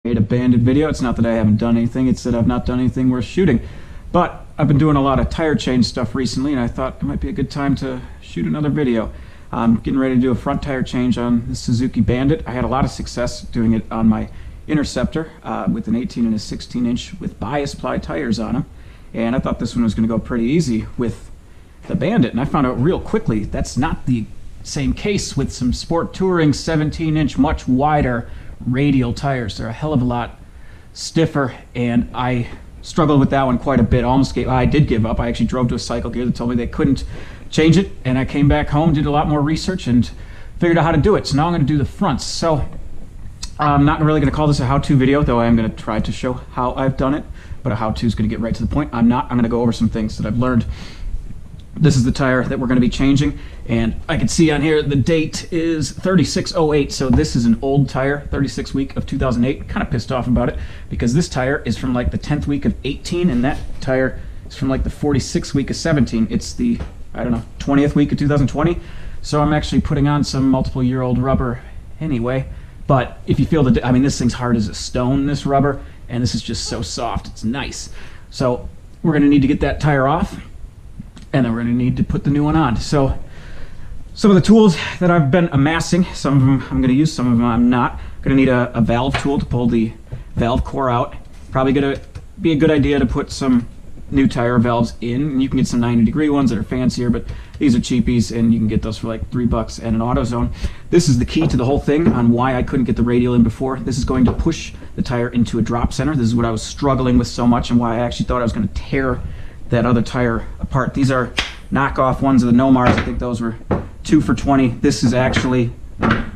Made a Bandit video. It's not that I haven't done anything, it's that I've not done anything worth shooting. But I've been doing a lot of tire change stuff recently, and I thought it might be a good time to shoot another video. I'm getting ready to do a front tire change on the Suzuki Bandit. I had a lot of success doing it on my Interceptor with an 18 and a 16 inch with bias ply tires on them. And I thought this one was going to go pretty easy with the Bandit, and I found out real quickly that's not the same case with some Sport Touring 17 inch much wider radial tires. They're a hell of a lot stiffer, and I struggled with that one quite a bit. I did give up. I actually drove to a Cycle Gear that told me they couldn't change it, and I came back home, did a lot more research, and figured out how to do it. So now I'm going to do the fronts. So I'm not really going to call this a how-to video, though I am going to try to show how I've done it, but a how-to is going to get right to the point. I'm going to go over some things that I've learned. This is the tire that we're going to be changing, and I can see on here the date is 3608, so this is an old tire, 36th week of 2008. Kind of pissed off about it because this tire is from like the 10th week of 18, and that tire is from like the 46th week of 17. It's the, I don't know, 20th week of 2020, so I'm actually putting on some multiple-year-old rubber anyway. But if you feel the, I mean, this thing's hard as a stone, this rubber, and this is just so soft. It's nice. So we're going to need to get that tire off, and then we're going to need to put the new one on. So some of the tools that I've been amassing, some of them I'm going to use, some of them I'm not. Going to need a valve tool to pull the valve core out. Probably going to be a good idea to put some new tire valves in. You can get some 90-degree ones that are fancier, but these are cheapies, and you can get those for like $3 at an AutoZone. This is the key to the whole thing on why I couldn't get the radial in before. This is going to push the tire into a drop center. This is what I was struggling with so much, and why I actually thought I was going to tear that other tire apart. These are knockoff ones of the Nomars. I think those were 2 for $20. This is actually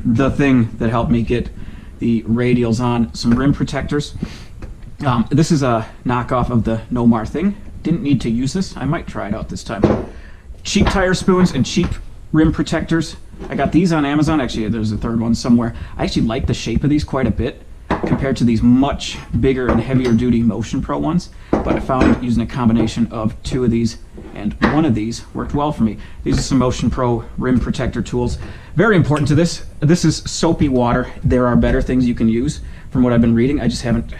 the thing that helped me get the radials on. Some rim protectors. This is a knockoff of the Nomar thing. Didn't need to use this. I might try it out this time. Cheap tire spoons and cheap rim protectors. I got these on Amazon. Actually, there's a third one somewhere. I actually like the shape of these quite a bit compared to these much bigger and heavier duty Motion Pro ones. But I found using a combination of 2 of these and 1 of these worked well for me. These are some Motion Pro rim protector tools. Very important to this. This is soapy water. There are better things you can use from what I've been reading. I just haven't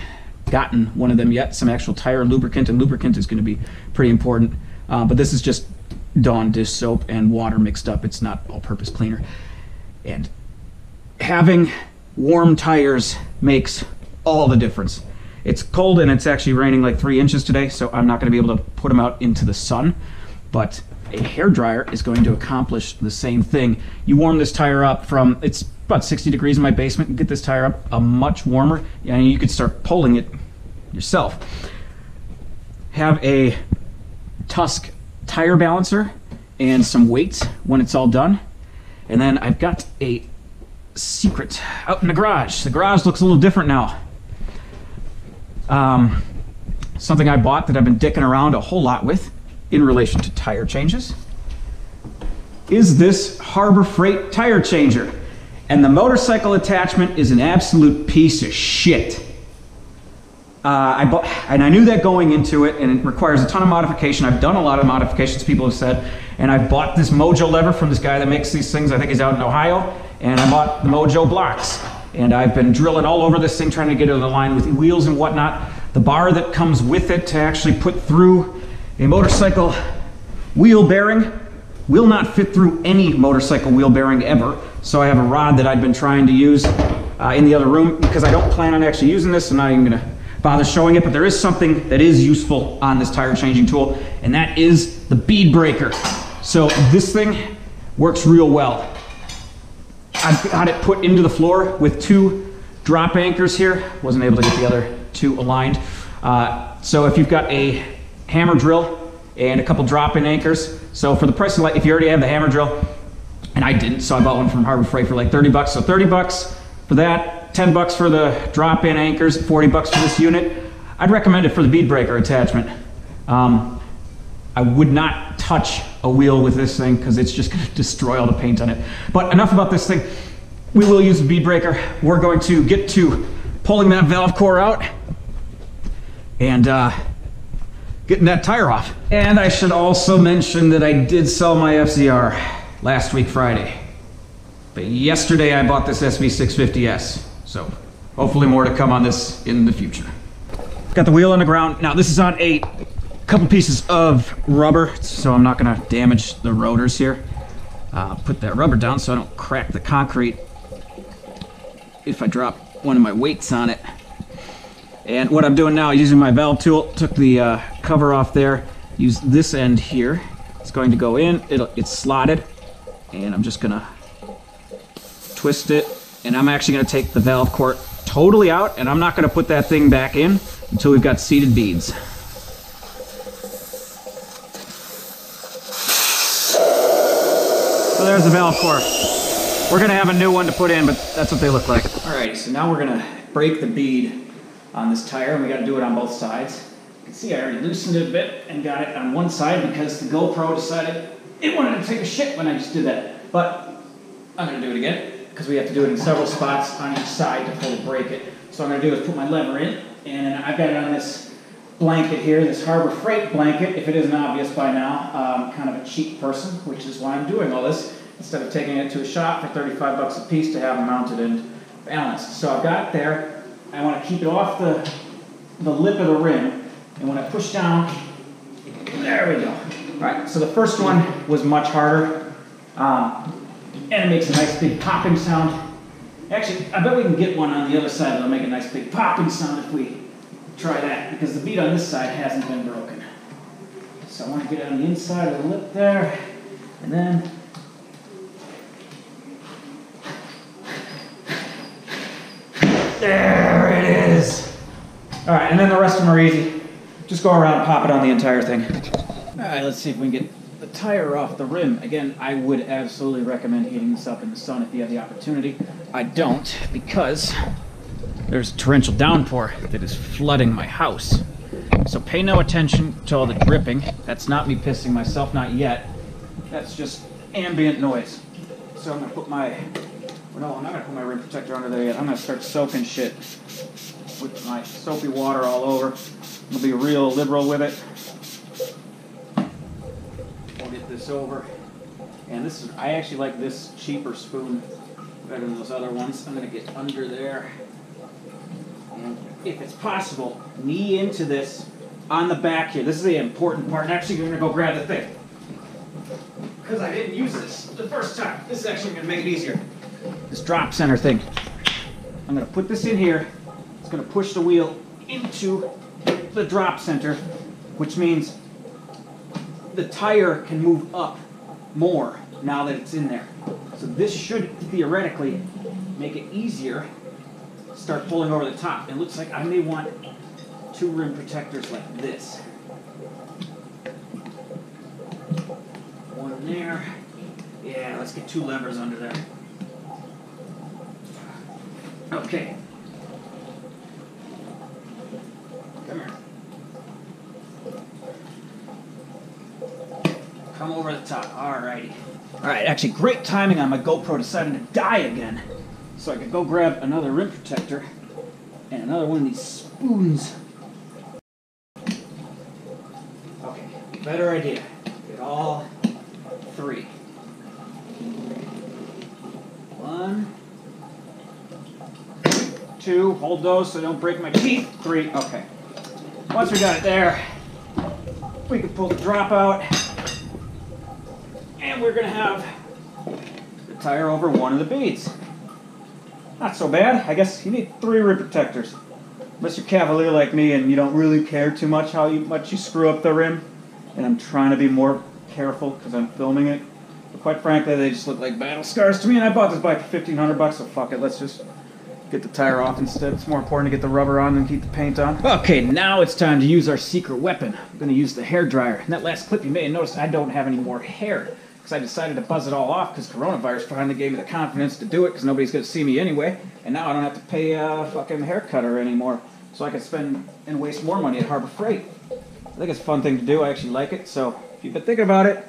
gotten one of them yet. Some actual tire lubricant, and lubricant is going to be pretty important. But this is just Dawn dish soap and water mixed up. It's not all-purpose cleaner. And having warm tires makes all the difference. It's cold, and it's actually raining like 3 inches today, so I'm not going to be able to put them out into the sun. But a hairdryer is going to accomplish the same thing. You warm this tire up from, it's about 60 degrees in my basement, and get this tire up a much warmer, and you could start pulling it yourself. Have a Tusk tire balancer and some weights when it's all done. And then I've got a secret out in the garage. The garage looks a little different now. Something I bought that I've been dicking around a whole lot with in relation to tire changes is this Harbor Freight tire changer. And the motorcycle attachment is an absolute piece of shit. I knew that going into it, and it requires a ton of modification. I've done a lot of modifications, people have said, and I bought this Mojo lever from this guy that makes these things. I think he's out in Ohio, and I bought the Mojo blocks. And I've been drilling all over this thing, trying to get it aligned with wheels and whatnot. The bar that comes with it to actually put through a motorcycle wheel bearing will not fit through any motorcycle wheel bearing ever. So I have a rod that I've been trying to use in the other room, because I don't plan on actually using this. I'm not even going to bother showing it, but there is something that is useful on this tire changing tool, and that is the bead breaker. So this thing works real well. I've got it put into the floor with 2 drop anchors here. Wasn't able to get the other 2 aligned. So if you've got a hammer drill and a couple drop-in anchors, so for the price of, like, if you already have the hammer drill, and I didn't, so I bought one from Harbor Freight for like $30. So $30 for that, $10 for the drop-in anchors, $40 for this unit. I'd recommend it for the bead breaker attachment. I would not touch a wheel with this thing because it's just going to destroy all the paint on it. But enough about this thing. We will use the bead breaker. We're going to get to pulling that valve core out and getting that tire off. And I should also mention that I did sell my FZR last week Friday. But yesterday I bought this SV650S. So hopefully more to come on this in the future. Got the wheel on the ground. Now this is on a couple pieces of rubber, so I'm not gonna damage the rotors here. Put that rubber down so I don't crack the concrete if I drop one of my weights on it. And what I'm doing now, using my valve tool, took the cover off there, use this end here. It's going to go in, it's slotted, and I'm just gonna twist it, and I'm actually gonna take the valve core totally out, and I'm not gonna put that thing back in until we've got seated beads. So there's the valve core. We're gonna have a new one to put in, but that's what they look like. Alright, so now we're gonna break the bead on this tire, and we gotta do it on both sides. You can see I already loosened it a bit and got it on one side because the GoPro decided it wanted to take a shit when I just did that. But I'm gonna do it again because we have to do it in several spots on each side to fully break it. So what I'm gonna do is put my lever in, and I've got it on this blanket here, this Harbor Freight blanket, if it isn't obvious by now. I'm kind of a cheap person, which is why I'm doing all this, instead of taking it to a shop for 35 bucks a piece to have them mounted and balanced. So I've got it there. I want to keep it off the lip of the rim, and when I push down, there we go. All right, so the first one was much harder, and it makes a nice big popping sound. Actually, I bet we can get one on the other side that'll make a nice big popping sound if we try that, because the bead on this side hasn't been broken. So I want to get it on the inside of the lip there, and then there it is. All right, and then the rest of them are easy. Just go around and pop it on the entire thing. All right, let's see if we can get the tire off the rim. Again, I would absolutely recommend heating this up in the sun if you have the opportunity. I don't, because there's a torrential downpour that is flooding my house. So pay no attention to all the dripping. That's not me pissing myself, not yet. That's just ambient noise. So I'm gonna put my, no, I'm not gonna put my rim protector under there yet. I'm gonna start soaking shit with my soapy water all over. I'll be real liberal with it. We'll get this over. And this is, I actually like this cheaper spoon better than those other ones. I'm gonna get under there. And if it's possible, knee into this on the back here. This is the important part. And actually, you're gonna go grab the thing, because I didn't use this the first time. This is actually gonna make it easier. This drop center thing. I'm gonna put this in here. It's gonna push the wheel into the drop center, which means the tire can move up more now that it's in there. So this should theoretically make it easier to start pulling over the top. It looks like I may want two rim protectors like this. One there. Yeah, let's get two levers under there. Okay. Come here. Come over the top. Alrighty. Alright, actually great timing on my GoPro deciding to die again. So I could go grab another rim protector and another one of these spoons. Okay, better idea. Get all three. One, two, hold those so they don't break my teeth. Three, okay. Once we got it there, we can pull the drop out, and we're gonna have the tire over one of the beads. Not so bad. I guess you need three rim protectors. Unless you're cavalier like me and you don't really care too much how much you screw up the rim. And I'm trying to be more careful because I'm filming it. But quite frankly, they just look like battle scars to me, and I bought this bike for $1,500, so fuck it, let's just get the tire off instead. It's more important to get the rubber on than keep the paint on. Okay, now it's time to use our secret weapon. I'm gonna use the hair dryer. In that last clip you may have noticed I don't have any more hair, because I decided to buzz it all off because coronavirus finally gave me the confidence to do it because nobody's gonna see me anyway, and now I don't have to pay a fucking hair cutter anymore, so I can spend and waste more money at Harbor Freight. I think it's a fun thing to do. I actually like it, so if you've been thinking about it,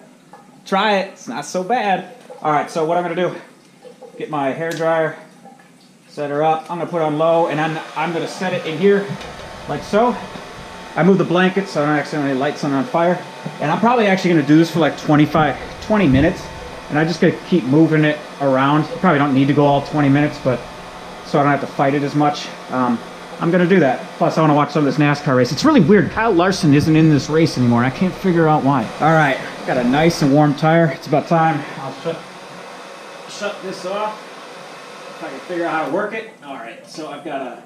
try it. It's not so bad. Alright, so what I'm gonna do, get my hair dryer, set her up. I'm gonna put it on low, and I'm gonna set it in here like so. I move the blanket so I don't accidentally light something on fire. And I'm probably actually gonna do this for like 20 minutes. And I'm just gonna keep moving it around. You probably don't need to go all 20 minutes, but so I don't have to fight it as much. I'm going to do that. Plus, I want to watch some of this NASCAR race. It's really weird. Kyle Larson isn't in this race anymore, and I can't figure out why. All right, got a nice and warm tire. It's about time. I'll shut this off if I can figure out how to work it. All right, so I've got a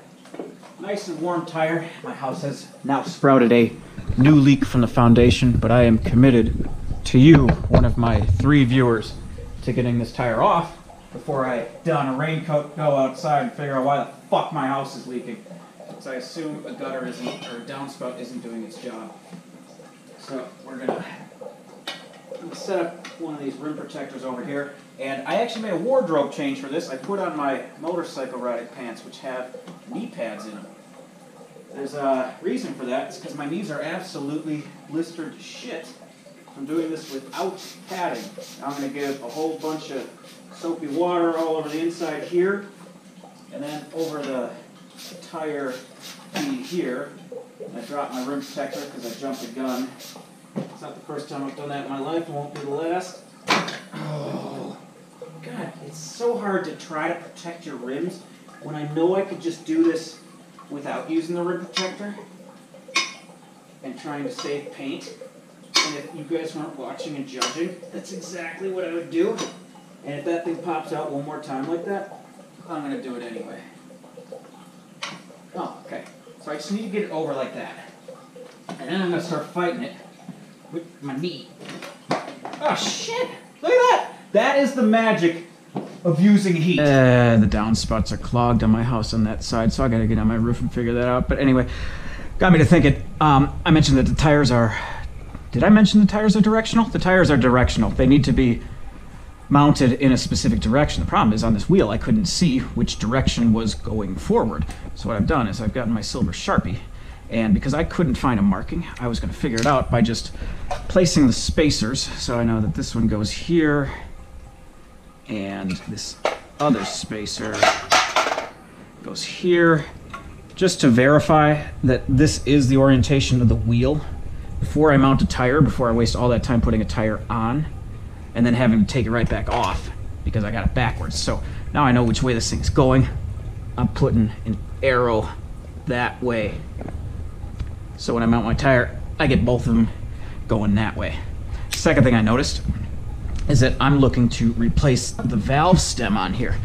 nice and warm tire. My house has now sprouted a new leak from the foundation, but I am committed to you, one of my 3 viewers, to getting this tire off before I don a raincoat, go outside, and figure out why the fuck my house is leaking. Since I assume a gutter isn't, or a downspout isn't doing its job. So we're gonna set up one of these rim protectors over here. And I actually made a wardrobe change for this. I put on my motorcycle riding pants, which have knee pads in them. There's a reason for that. It's because my knees are absolutely blistered to shit from doing this without padding. Now I'm going to give a whole bunch of soapy water all over the inside here, and then over the tire feed here. And I dropped my rim protector because I jumped the gun. It's not the first time I've done that in my life. It won't be the last. Oh, God, it's so hard to try to protect your rims when I know I could just do this without using the rim protector and trying to save paint. And if you guys weren't watching and judging, that's exactly what I would do. And if that thing pops out one more time like that, I'm going to do it anyway. Oh, okay. So I just need to get it over like that. And then I'm going to start fighting it with my knee. Oh, shit! Look at that! That is the magic of using heat. The downspouts are clogged on my house on that side, so I got to get on my roof and figure that out. But anyway, got me to thinking. I mentioned that the tires are... Did I mention the tires are directional? The tires are directional. They need to be mounted in a specific direction. The problem is on this wheel I couldn't see which direction was going forward. So what I've done is I've gotten my silver Sharpie, and because I couldn't find a marking, I was going to figure it out by just placing the spacers. So I know that this one goes here, and this other spacer goes here, just to verify that this is the orientation of the wheel before I mount a tire, before I waste all that time putting a tire on and then having to take it right back off because I got it backwards. So now I know which way this thing's going. I'm putting an arrow that way. So when I mount my tire, I get both of them going that way. Second thing I noticed is that I'm looking to replace the valve stem on here.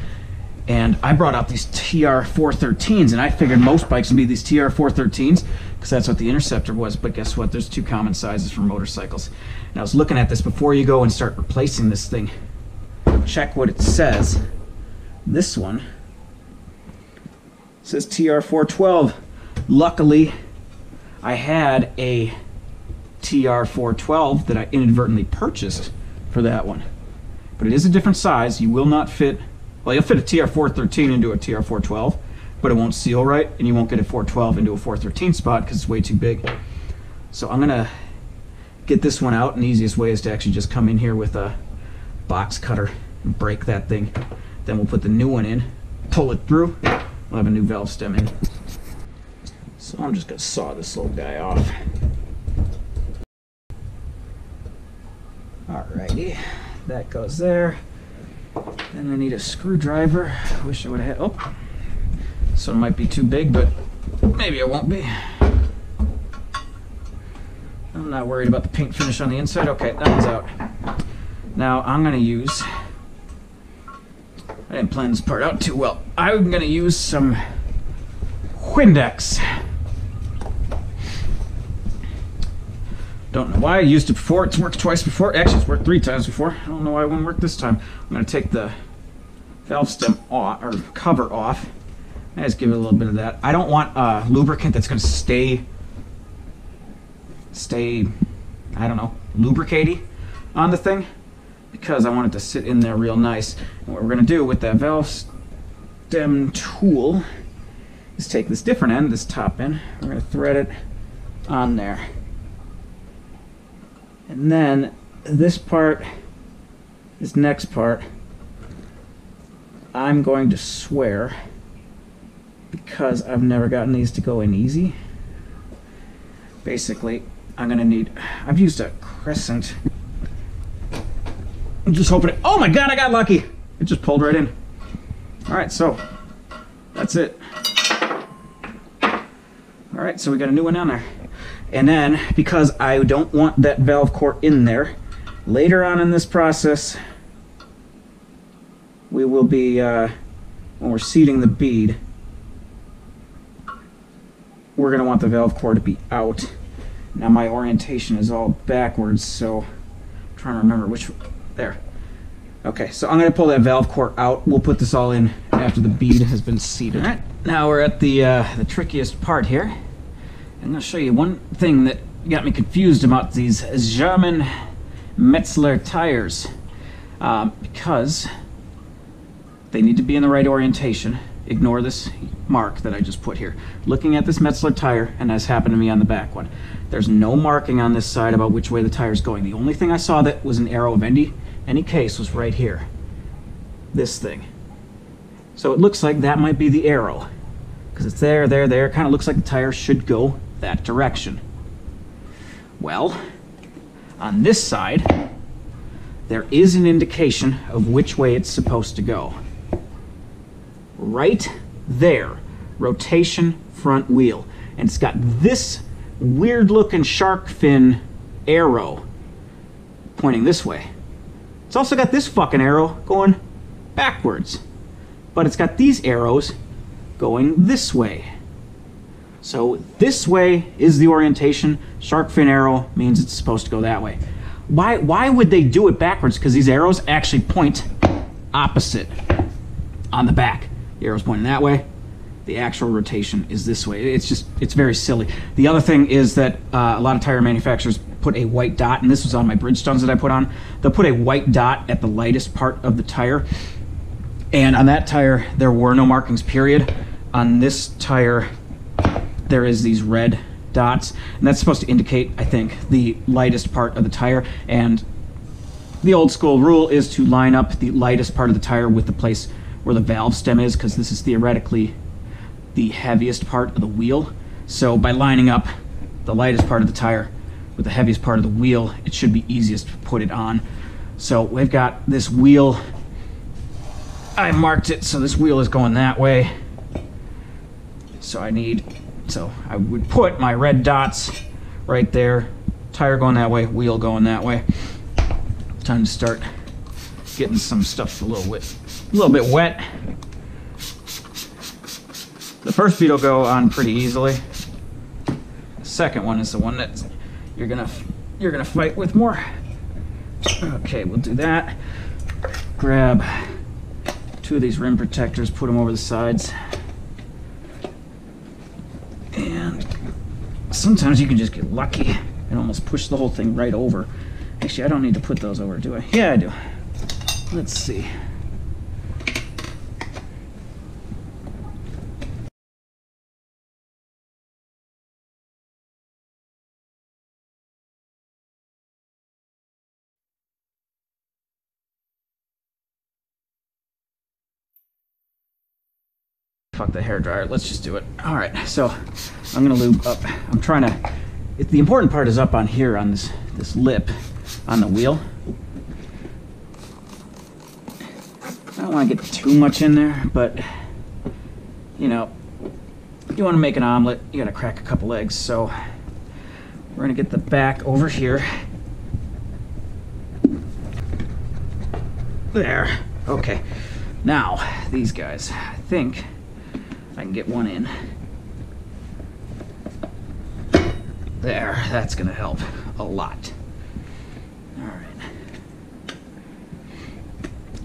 And I brought out these TR413s, and I figured most bikes would be these TR413s because that's what the Interceptor was, but guess what? There's 2 common sizes for motorcycles. And I was looking at this before you go and start replacing this thing. Check what it says. This one says TR412. Luckily, I had a TR412 that I inadvertently purchased for that one. But it is a different size. You will not fit... Well, you'll fit a TR413 into a TR412, but it won't seal right, and you won't get a 412 into a 413 spot because it's way too big. So I'm going to get this one out, and the easiest way is to actually just come in here with a box cutter and break that thing. Then we'll put the new one in, pull it through, we'll have a new valve stem in. So I'm just going to saw this little guy off. Alrighty, that goes there. Then I need a screwdriver. I wish I would have had... Oh! This one might be too big, but maybe it won't be. I'm not worried about the paint finish on the inside. Okay, that one's out. Now I'm going to use... I didn't plan this part out too well. I'm going to use some Windex. Don't know why. I used it before. It's worked twice before. Actually, it's worked 3 times before. I don't know why it wouldn't work this time. I'm going to take the valve stem off, or cover off. I just give it a little bit of that. I don't want lubricant that's going to stay, I don't know, lubricatey on the thing, because I want it to sit in there real nice. And what we're going to do with that valve stem tool is take this different end, this top end, we're going to thread it on there. And then this part, this next part, I'm going to swear, because I've never gotten these to go in easy. Basically, I'm going to need, I've used a crescent. I'm just hoping it, oh my god, I got lucky! It just pulled right in. Alright, so, That's it. All right, so we got a new one on there. And then, because I don't want that valve core in there, later on in this process, we will be, when we're seating the bead, we're going to want the valve core to be out. Now my orientation is all backwards, so I'm trying to remember which, there. Okay, so I'm going to pull that valve core out. We'll put this all in after the bead has been seated. All right, now we're at the trickiest part here. I'm going to show you one thing that got me confused about these German Metzeler tires, because they need to be in the right orientation. Ignore this mark that I just put here. Looking at this Metzeler tire, and that's happened to me on the back one. There's no marking on this side about which way the tire's going. The only thing I saw that was an arrow of any case was right here. This thing. So it looks like that might be the arrow, because it's there. Kind of looks like the tire should go that direction. Well, on this side, there is an indication of which way it's supposed to go. Right there, rotation front wheel. And it's got this weird looking shark fin arrow pointing this way. It's also got this fucking arrow going backwards. But it's got these arrows going this way. So this way is the orientation. Shark fin arrow means it's supposed to go that way. Why would they do it backwards? Because these arrows actually point opposite on the back. The arrow's pointing that way. The actual rotation is this way. It's very silly. The other thing is that a lot of tire manufacturers put a white dot, and this was on my Bridgestones that I put on. They'll put a white dot at the lightest part of the tire. And on that tire, there were no markings, period. On this tire, there is these red dots, and that's supposed to indicate, I think, the lightest part of the tire. And the old school rule is to line up the lightest part of the tire with the place where the valve stem is, because this is theoretically the heaviest part of the wheel. So by lining up the lightest part of the tire with the heaviest part of the wheel, it should be easiest to put it on. So we've got this wheel. I marked it so this wheel is going that way. So I would put my red dots right there. Tire going that way, wheel going that way. Time to start getting some stuff a little bit wet. The first bead will go on pretty easily. The second one is the one that you're gonna fight with more. Okay, we'll do that. Grab two of these rim protectors, put them over the sides. And sometimes you can just get lucky and almost push the whole thing right over. Actually, I don't need to put those over, do I? Yeah, I do. Let's see. Fuck the hairdryer, let's just do it. All right, so I'm gonna lube up. I'm trying to, the important part is up on here on this lip on the wheel. I don't want to get too much in there, but you know, you want to make an omelet, you gotta crack a couple eggs. So we're gonna get the back over here. There, okay. Now, these guys, I think I can get one in. There, that's gonna help a lot. All right.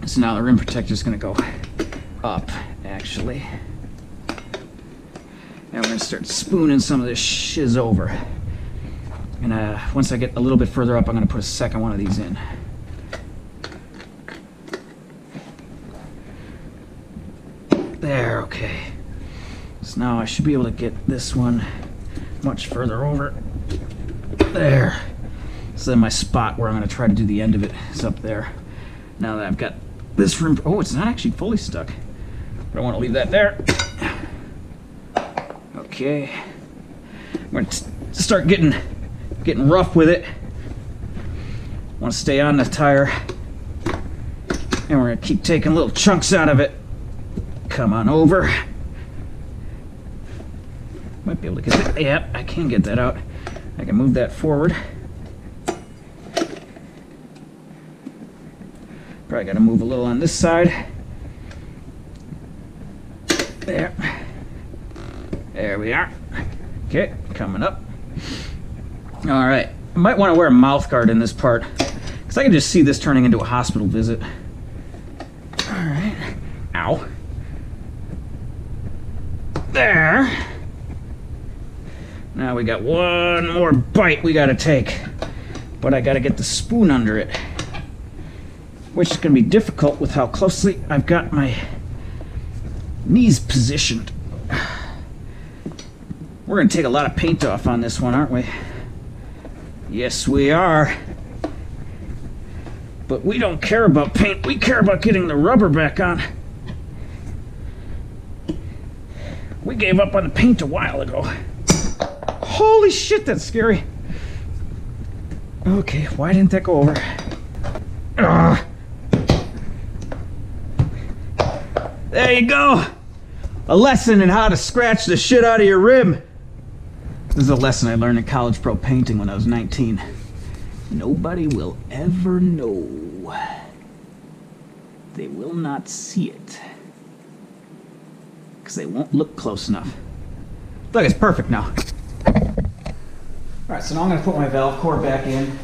So now the rim protector is gonna go up, actually. And we're gonna start spooning some of this shiz over. And once I get a little bit further up, I'm gonna put a second one of these in. There, okay. So now I should be able to get this one much further over. There. So then my spot where I'm going to try to do the end of it is up there. Now that I've got this room, oh, it's not actually fully stuck, but I want to leave that there. Okay. I'm going to start getting rough with it. Want to stay on the tire, and we're going to keep taking little chunks out of it. Come on over. Might be able to get that. Yep, I can get that out. I can move that forward. Probably got to move a little on this side. There. There we are. Okay, coming up. All right. I might want to wear a mouth guard in this part, because I can just see this turning into a hospital visit. All right. Ow. There. Now we got one more bite we got to take, but I got to get the spoon under it, which is going to be difficult with how closely I've got my knees positioned. We're going to take a lot of paint off on this one, aren't we? Yes, we are. But we don't care about paint. We care about getting the rubber back on. We gave up on the paint a while ago. Holy shit, that's scary. Okay, why didn't that go over? Ugh. There you go. A lesson in how to scratch the shit out of your rib. This is a lesson I learned in College Pro Painting when I was 19. Nobody will ever know. They will not see it. Because they won't look close enough. Look, it's perfect now. Alright, so now I'm going to put my valve core back in.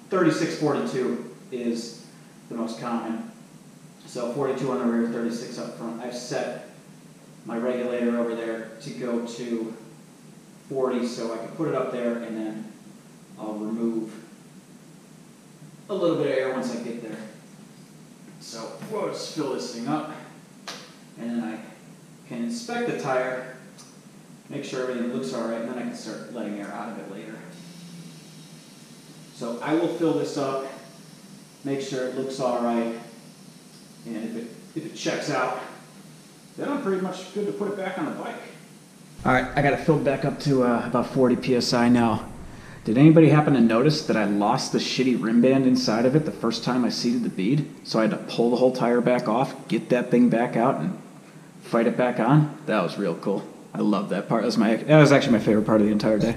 3642 is the most common. So 42 on the rear, 36 up front. I've set my regulator over there to go to 40, so I can put it up there, and then I'll remove a little bit of air once I get there. So we'll just fill this thing up, and then I can inspect the tire, make sure everything looks all right, and then I can start letting air out of it later. So I will fill this up, make sure it looks all right, and if it checks out, then I'm pretty much good to put it back on the bike. All right, I got it filled back up to about 40 PSI now. Did anybody happen to notice that I lost the shitty rim band inside of it the first time I seated the bead? So I had to pull the whole tire back off, get that thing back out, and fight it back on? That was real cool. I love that part. That was actually my favorite part of the entire day.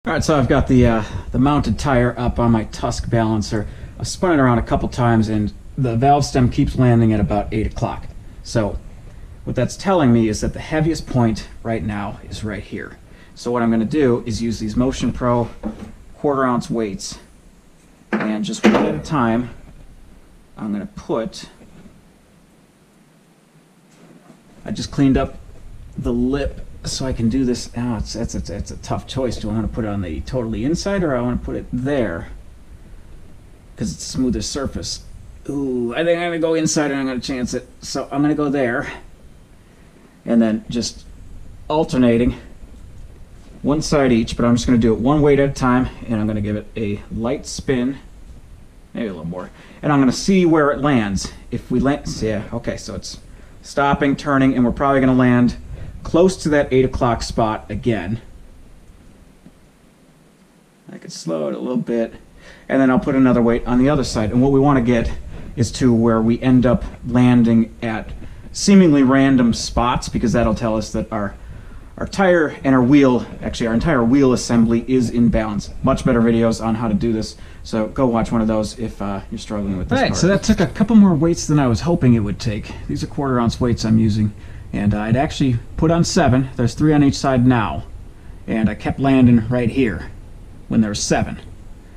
All right, so I've got the mounted tire up on my Tusk balancer. I've spun it around a couple times, and the valve stem keeps landing at about 8 o'clock. So what that's telling me is that the heaviest point right now is right here. So what I'm going to do is use these Motion Pro 1/4 ounce weights, and just one at a time, I'm going to put... I just cleaned up the lip so I can do this. Now it's a tough choice. Do I want to put it on the totally inside, or I want to put it there? Because it's a smoother surface. Ooh, I think I'm going to go inside and I'm going to chance it. So I'm going to go there. And then just alternating one side each, but I'm just going to do it one weight at a time, and I'm going to give it a light spin, maybe a little more, and I'm going to see where it lands. If we land, yeah, okay, so it's stopping, turning, and we're probably going to land close to that 8 o'clock spot again. I could slow it a little bit, and then I'll put another weight on the other side. And what we want to get is to where we end up landing at seemingly random spots, because that'll tell us that our tire and our wheel, actually our entire wheel assembly, is in balance. Much better videos on how to do this, so go watch one of those if you're struggling with this part. So that took a couple more weights than I was hoping it would take. These are 1/4 ounce weights I'm using, and I'd actually put on 7. There's 3 on each side now, and I kept landing right here when there was 7.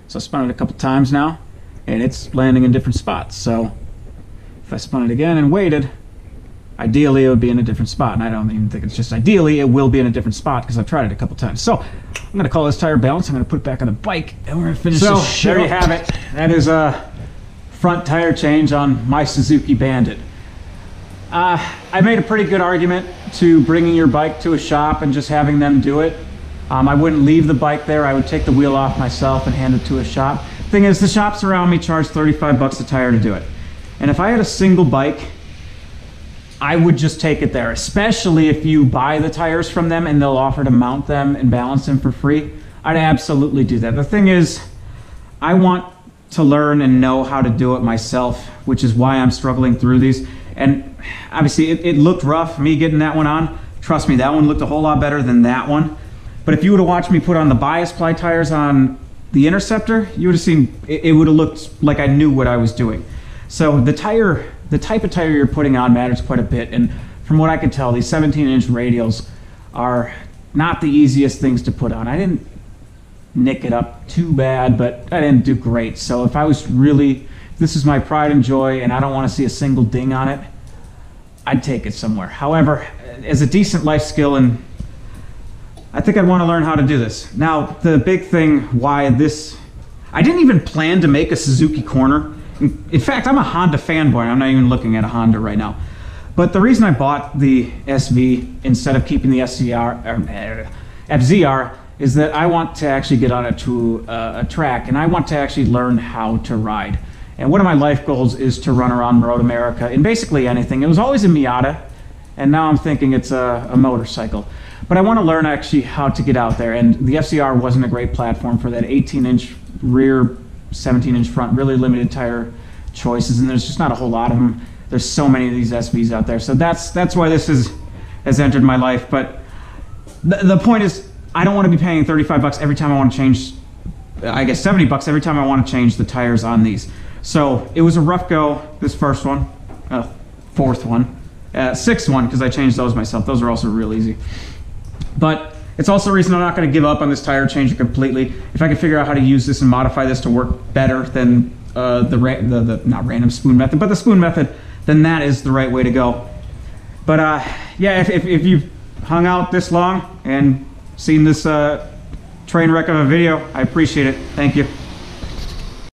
So I spun it a couple times now, and it's landing in different spots. So if I spun it again and waited, ideally it would be in a different spot. And I don't even think it's just ideally, it will be in a different spot because I've tried it a couple times. So I'm going to call this tire balanced. I'm going to put it back on the bike, and we're going to finish this. So there you have it. That is a front tire change on my Suzuki Bandit. I made a pretty good argument to bringing your bike to a shop and just having them do it. I wouldn't leave the bike there. I would take the wheel off myself and hand it to a shop. Thing is, the shops around me charge 35 bucks a tire to do it. And if I had a single bike, I would just take it there, especially if you buy the tires from them and they'll offer to mount them and balance them for free. I'd absolutely do that. The thing is, I want to learn and know how to do it myself, which is why I'm struggling through these. And obviously it looked rough, me getting that one on. Trust me, that one looked a whole lot better than that one. But if you would have watched me put on the bias ply tires on the Interceptor, you would have seen it would have looked like I knew what I was doing. So the type of tire you're putting on matters quite a bit. And from what I can tell, these 17-inch radials are not the easiest things to put on. I didn't nick it up too bad, but I didn't do great. So if I was really, this is my pride and joy and I don't want to see a single ding on it, I'd take it somewhere. However, as a decent life skill, and I think I'd want to learn how to do this. Now, the big thing why this, I didn't even plan to make a Suzuki corner. In fact, I'm a Honda fanboy. I'm not even looking at a Honda right now. But the reason I bought the SV instead of keeping the FZR is that I want to actually get on it to a track, and I want to actually learn how to ride. And one of my life goals is to run around Road America in basically anything. It was always a Miata, and now I'm thinking it's a motorcycle. But I want to learn actually how to get out there, and the FZR wasn't a great platform for that. 18-inch rear, 17-inch front, really limited tire choices, and there's just not a whole lot of them. There's so many of these SVs out there, so that's why this has entered my life. But the point is, I don't want to be paying 35 bucks every time I want to change, I guess 70 bucks every time I want to change the tires on these. So it was a rough go, this first one, fourth one, sixth one, because I changed those myself. Those are also real easy. But it's also a reason I'm not going to give up on this tire changer completely. If I can figure out how to use this and modify this to work better than the not random spoon method, but the spoon method, then that is the right way to go. But yeah, if you've hung out this long and seen this train wreck of a video, I appreciate it. Thank you.